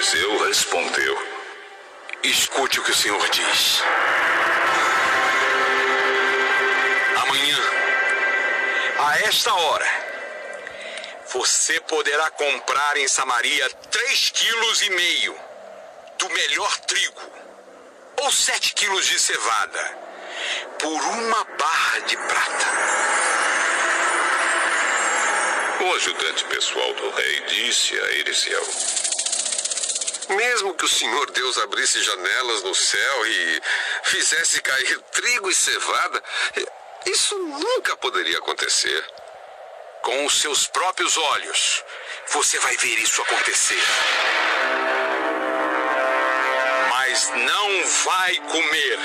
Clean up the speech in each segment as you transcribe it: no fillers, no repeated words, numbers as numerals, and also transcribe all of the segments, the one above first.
Eliseu respondeu: escute o que o Senhor diz. Amanhã, a esta hora, você poderá comprar em Samaria 3,5 quilos do melhor trigo, ou 7 quilos de cevada, por 1 barra de prata. O ajudante pessoal do rei disse a Eliseu: mesmo que o Senhor Deus abrisse janelas no céu e fizesse cair trigo e cevada, isso nunca poderia acontecer. Com os seus próprios olhos, você vai ver isso acontecer. Mas não vai comer.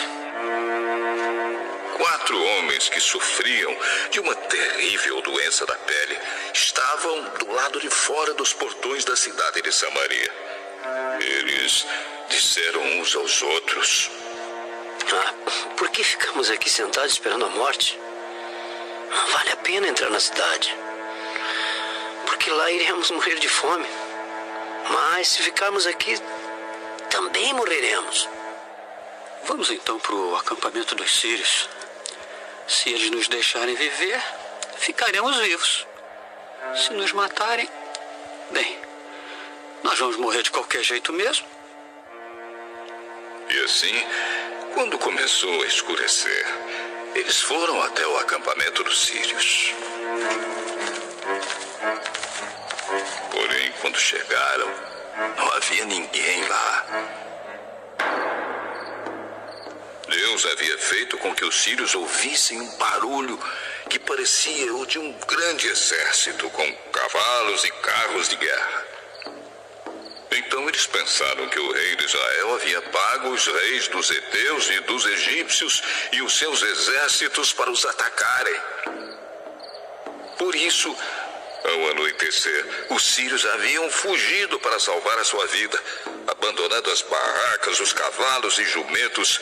4 homens que sofriam de uma terrível doença da pele estavam do lado de fora dos portões da cidade de Samaria. Eles disseram uns aos outros: por que ficamos aqui sentados esperando a morte? Não vale a pena entrar na cidade, porque lá iremos morrer de fome. Mas se ficarmos aqui, também morreremos. Vamos então para o acampamento dos sírios. Se eles nos deixarem viver, ficaremos vivos. Se nos matarem, bem, nós vamos morrer de qualquer jeito mesmo. E assim, quando começou a escurecer, eles foram até o acampamento dos sírios. Porém, quando chegaram, não havia ninguém lá. Deus havia feito com que os sírios ouvissem um barulho que parecia o de um grande exército com cavalos e carros de guerra. Então eles pensaram que o rei de Israel havia pago os reis dos heteus e dos egípcios e os seus exércitos para os atacarem. Por isso, ao anoitecer, os sírios haviam fugido para salvar a sua vida, abandonando as barracas, os cavalos e jumentos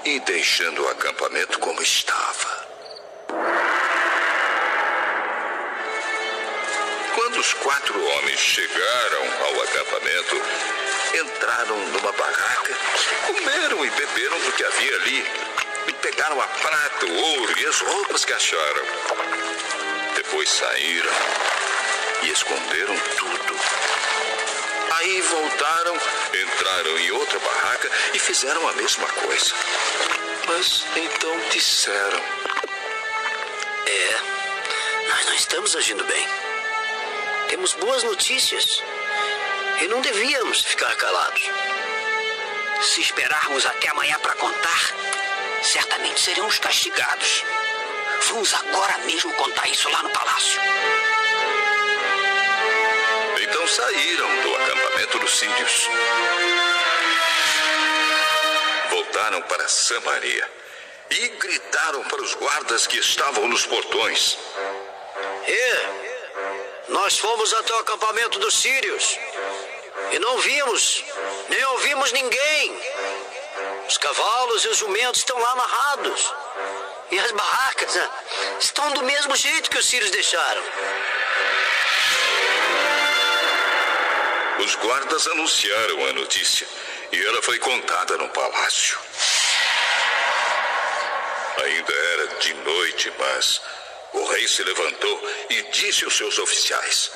e deixando o acampamento como estava. Quando os 4 homens chegaram ao acampamento, entraram numa barraca, comeram e beberam do que havia ali, e pegaram a prata, o ouro e as roupas que acharam. Depois saíram e esconderam tudo. Aí voltaram, entraram em outra barraca e fizeram a mesma coisa. Mas então disseram: nós não estamos agindo bem. Temos boas notícias e não devíamos ficar calados. Se esperarmos até amanhã para contar, certamente seremos castigados. Vamos agora mesmo contar isso lá no palácio. Então saíram do acampamento dos sírios. Voltaram para Samaria e gritaram para os guardas que estavam nos portões: nós fomos até o acampamento dos sírios e não vimos, nem ouvimos ninguém. Os cavalos e os jumentos estão lá amarrados. E as barracas estão do mesmo jeito que os sírios deixaram. Os guardas anunciaram a notícia e ela foi contada no palácio. Ainda era de noite, mas o rei se levantou e disse aos seus oficiais: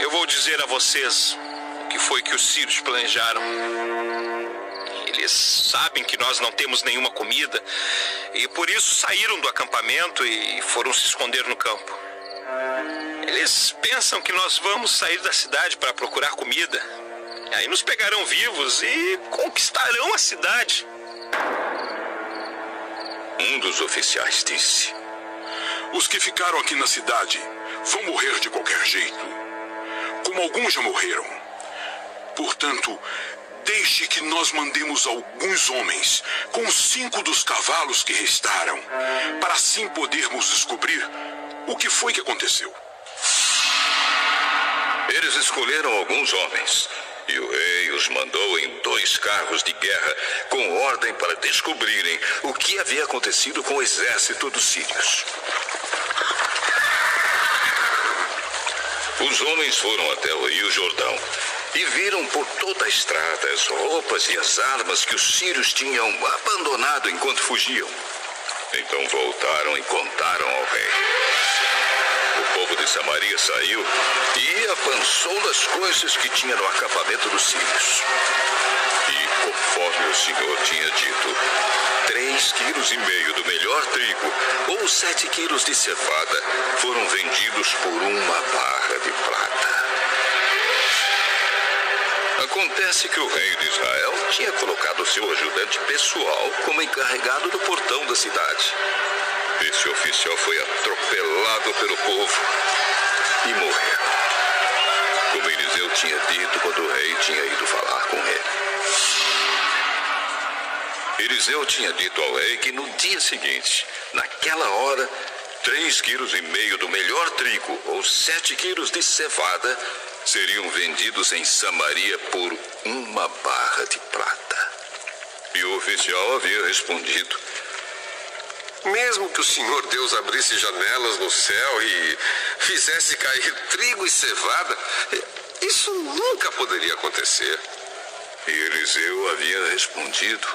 eu vou dizer a vocês o que foi que os sírios planejaram. Eles sabem que nós não temos nenhuma comida e por isso saíram do acampamento e foram se esconder no campo. Eles pensam que nós vamos sair da cidade para procurar comida. Aí nos pegarão vivos e conquistarão a cidade. Um dos oficiais disse: os que ficaram aqui na cidade vão morrer de qualquer jeito, como alguns já morreram. Portanto, deixe que nós mandemos alguns homens com 5 dos cavalos que restaram, para assim podermos descobrir o que foi que aconteceu. Eles escolheram alguns homens e o rei os mandou em 2 carros de guerra com ordem para descobrirem o que havia acontecido com o exército dos sírios. Os homens foram até o Rio Jordão e viram por toda a estrada as roupas e as armas que os sírios tinham abandonado enquanto fugiam. Então voltaram e contaram ao rei. O povo de Samaria saiu e avançou nas coisas que tinha no acampamento dos sírios. E conforme o Senhor tinha dito, 3,5 quilos do melhor trigo ou 7 quilos de cevada foram vendidos por 1 barra de prata. Acontece que o rei de Israel tinha colocado seu ajudante pessoal como encarregado do portão da cidade. Esse oficial foi atropelado pelo povo e morreu, como Eliseu tinha dito quando o rei tinha ido falar com ele. Eliseu tinha dito ao rei que no dia seguinte, naquela hora, 3,5 quilos do melhor trigo ou 7 quilos de cevada seriam vendidos em Samaria por 1 barra de prata. E o oficial havia respondido: mesmo que o Senhor Deus abrisse janelas no céu e fizesse cair trigo e cevada, isso nunca poderia acontecer. E Eliseu havia respondido: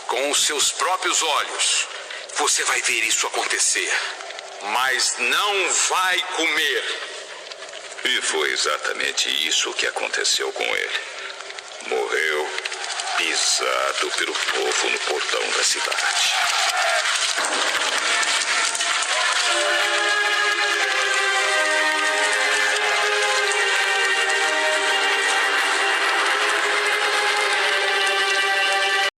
com os seus próprios olhos, você vai ver isso acontecer, mas não vai comer. E foi exatamente isso que aconteceu com ele. Morreu pisado pelo povo no portão da cidade.